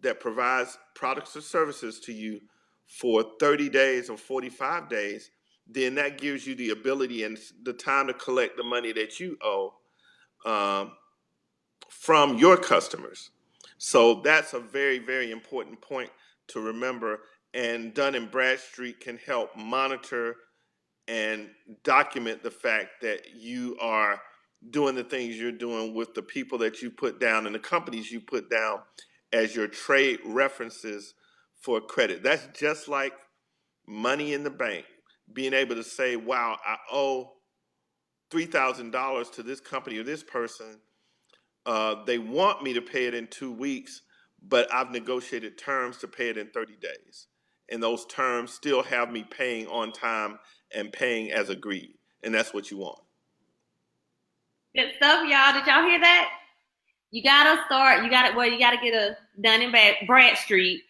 that provides products or services to you for 30 days or 45 days, then that gives you the ability and the time to collect the money that you owe from your customers. So that's a very, very important point to remember. And Dun & Bradstreet can help monitor and document the fact that you are doing the things you're doing with the people that you put down and the companies you put down as your trade references for credit. That's just like money in the bank. Being able to say, wow, I owe $3,000 to this company or this person. They want me to pay it in 2 weeks, but I've negotiated terms to pay it in 30 days. and those terms still have me paying on time and paying as agreed. And that's what you want. Good stuff, y'all. Did y'all hear that? You gotta start. You gotta get a Dun and Bradstreet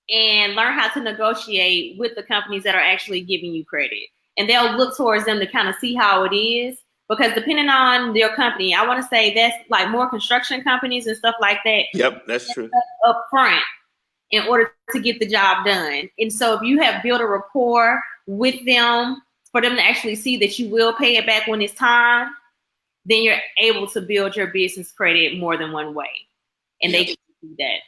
and learn how to negotiate with the companies that are actually giving you credit, and they'll look towards them to kind of see how it is. Because depending on your company, I want to say that's like more construction companies and stuff like that. Yep, that's true. Up front in order to get the job done. And so if you have built a rapport with them for them to actually see that you will pay it back when it's time, then you're able to build your business credit more than one way. And they can see that.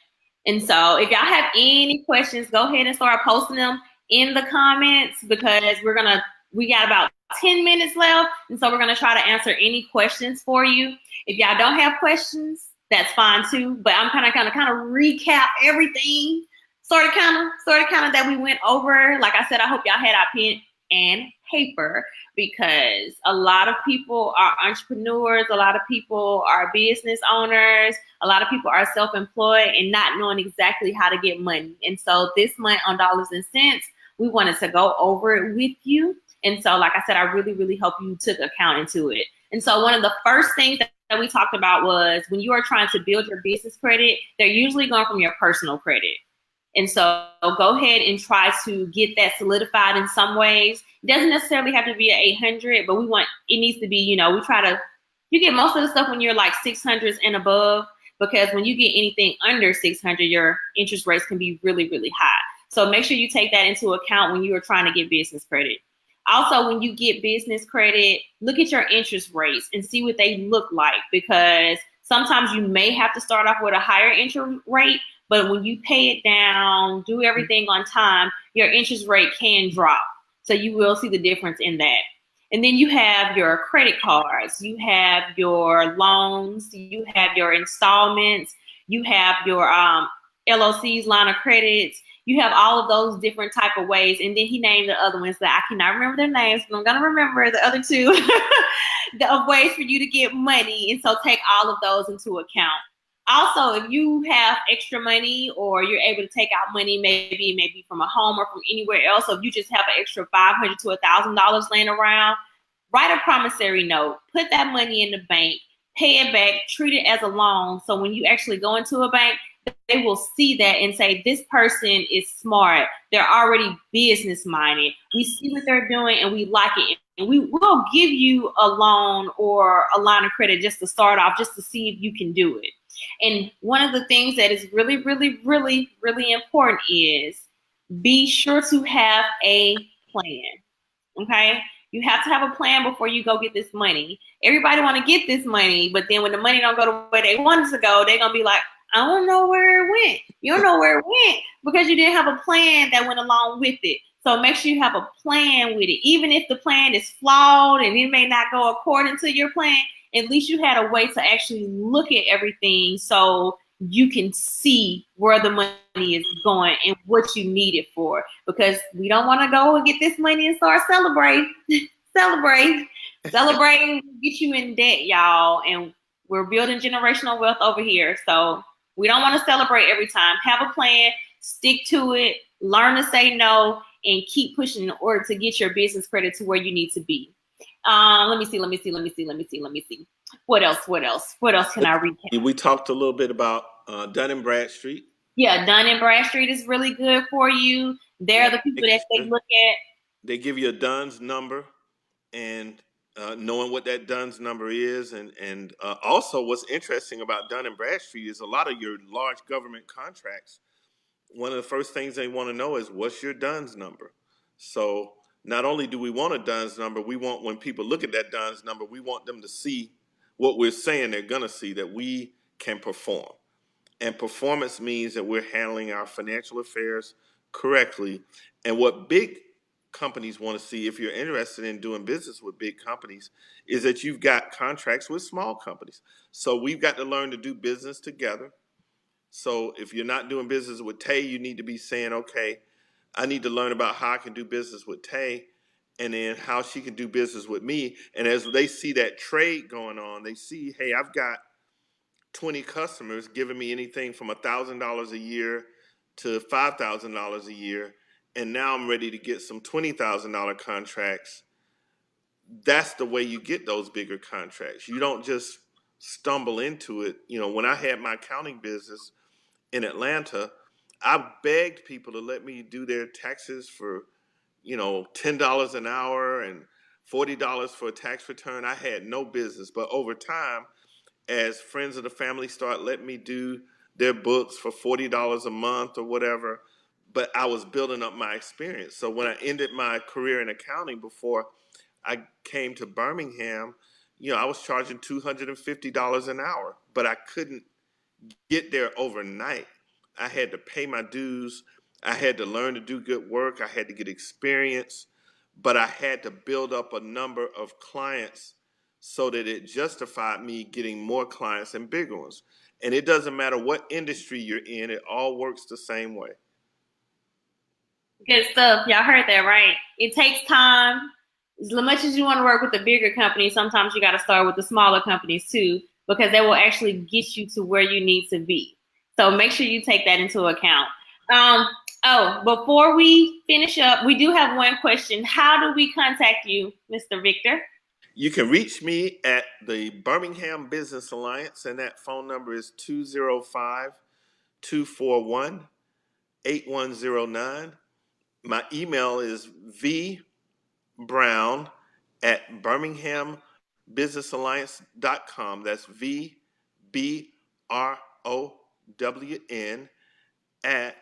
And so if y'all have any questions, go ahead and start posting them in the comments, because we got about 10 minutes left. And so we're going to try to answer any questions for you. If y'all don't have questions, that's fine too. But I'm kind of recap everything, sort of that we went over. Like I said, I hope y'all had our pen and paper, because a lot of people are entrepreneurs, a lot of people are business owners, a lot of people are self-employed and not knowing exactly how to get money. And so this month on Dollars and Cents, we wanted to go over it with you. And so, like I said, I really, really hope you took account into it. And so one of the first things that we talked about was when you are trying to build your business credit, they're usually going from your personal credit. And so go ahead and try to get that solidified in some ways. It doesn't necessarily have to be an 800, but it needs to be, you get most of the stuff when you're like 600s and above, because when you get anything under 600, your interest rates can be really, really high. So make sure you take that into account when you are trying to get business credit. Also, when you get business credit, look at your interest rates and see what they look like, because sometimes you may have to start off with a higher interest rate, but when you pay it down, do everything on time, your interest rate can drop. So you will see the difference in that. And then you have your credit cards, you have your loans, you have your installments, you have your LOCs, line of credits. You have all of those different type of ways. And then he named the other ones that I cannot remember their names, but I'm going to remember the other two of ways for you to get money. And so take all of those into account. Also, if you have extra money or you're able to take out money, maybe from a home or from anywhere else, or if you just have an extra $500 to $1,000 laying around, write a promissory note, put that money in the bank, pay it back, treat it as a loan. So when you actually go into a bank, they will see that and say, this person is smart. They're already business minded. We see what they're doing and we like it. And we will give you a loan or a line of credit just to start off, just to see if you can do it. And one of the things that is really, really, really, really important is be sure to have a plan. Okay? You have to have a plan before you go get this money. Everybody want to get this money, but then when the money don't go the way they want it to go, they're going to be like, I don't know where it went. You don't know where it went because you didn't have a plan that went along with it. So make sure you have a plan with it. Even if the plan is flawed and it may not go according to your plan, at least you had a way to actually look at everything so you can see where the money is going and what you need it for. Because we don't want to go and get this money and start celebrating. Celebrating get you in debt, y'all. And we're building generational wealth over here. So we don't want to celebrate every time. Have a plan, stick to it, learn to say no, and keep pushing in order to get your business credit to where you need to be. Let me see. What else can I recap? We talked a little bit about Dun and Bradstreet. Yeah, Dun and Bradstreet is really good for you. They're the people that they look at. They give you a DUNS number, and knowing what that DUNS number is, and also what's interesting about Dun and Bradstreet is a lot of your large government contracts, one of the first things they want to know is what's your DUNS number. So not only do we want a DUNS number, we want, when people look at that DUNS number, we want them to see what we're saying they're going to see, that we can perform. And performance means that we're handling our financial affairs correctly. And what big companies want to see, if you're interested in doing business with big companies, is that you've got contracts with small companies. So we've got to learn to do business together. So if you're not doing business with Tay, you need to be saying, okay, I need to learn about how I can do business with Tay, and then how she can do business with me. And as they see that trade going on, they see, hey, I've got 20 customers giving me anything from $1,000 a year to $5,000 a year. and now I'm ready to get some $20,000 contracts. That's the way you get those bigger contracts. You don't just stumble into it. You know, when I had my accounting business in Atlanta, I begged people to let me do their taxes for, you know, $10 an hour and $40 for a tax return. I had no business. But over time, as friends of the family start letting me do their books for $40 a month or whatever, but I was building up my experience. So when I ended my career in accounting before I came to Birmingham, you know, I was charging $250 an hour, but I couldn't get there overnight. I had to pay my dues. I had to learn to do good work. I had to get experience, but I had to build up a number of clients so that it justified me getting more clients and bigger ones. And it doesn't matter what industry you're in, it all works the same way. Good stuff. Y'all heard that, right? It takes time. As much as you want to work with the bigger companies, sometimes you got to start with the smaller companies too, because they will actually get you to where you need to be. So make sure you take that into account. Before we finish up, we do have one question. How do we contact you, Mr. Victor? You can reach me at the Birmingham Business Alliance, and that phone number is 205-241-8109. My email is vbrown@birminghambusinessalliance.com. That's VBROWN at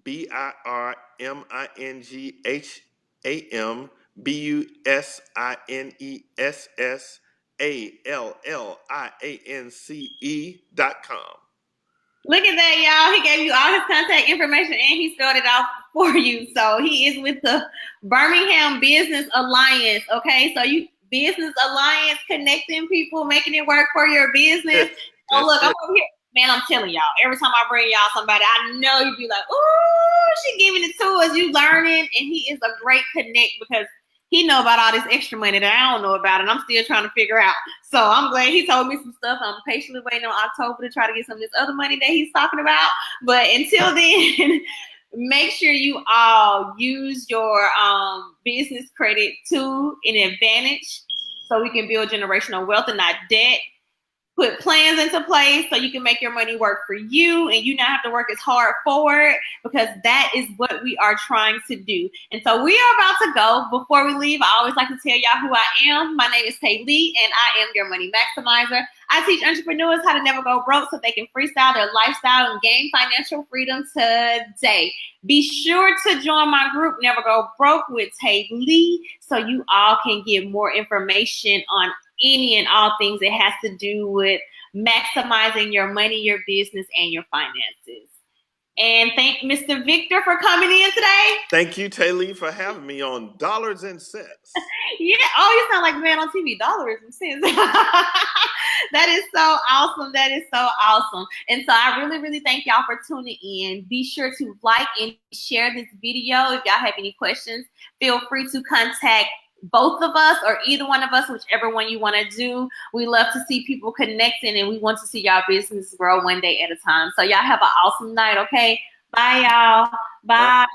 BirminghamBusinessalliance.com. Look at that, y'all. He gave you all his contact information and he spelled it out for you. So he is with the Birmingham Business Alliance. Okay, so you Business Alliance, connecting people, making it work for your business. So look, I'm over here. Man, I'm telling y'all, every time I bring y'all somebody, I know you'd be like, "Ooh, she giving it to us." You learning, and he is a great connect because he know about all this extra money that I don't know about, and I'm still trying to figure out. So I'm glad he told me some stuff. I'm patiently waiting on October to try to get some of this other money that he's talking about. But until then, make sure you all use your business credit to an advantage so we can build generational wealth and not debt. Put plans into place so you can make your money work for you and you not have to work as hard for it, because that is what we are trying to do. And so we are about to go. Before we leave, I always like to tell y'all who I am. My name is Tay Lee, and I am your money maximizer. I teach entrepreneurs how to never go broke so they can freestyle their lifestyle and gain financial freedom today. Be sure to join my group, Never Go Broke with Tay Lee, so you all can get more information on any and all things that has to do with maximizing your money, your business, and your finances. And thank Mr. Victor for coming in today. Thank you, Taylor, for having me on Dollars and Cents. Yeah. Oh, you sound like a man on TV. Dollars and cents. That is so awesome. That is so awesome. And so I really, really thank y'all for tuning in. Be sure to like and share this video. If y'all have any questions, feel free to contact both of us or either one of us, whichever one you want to do. We love to see people connecting, and we want to see y'all business grow one day at a time. So y'all have an awesome night, okay? Bye, y'all. Bye.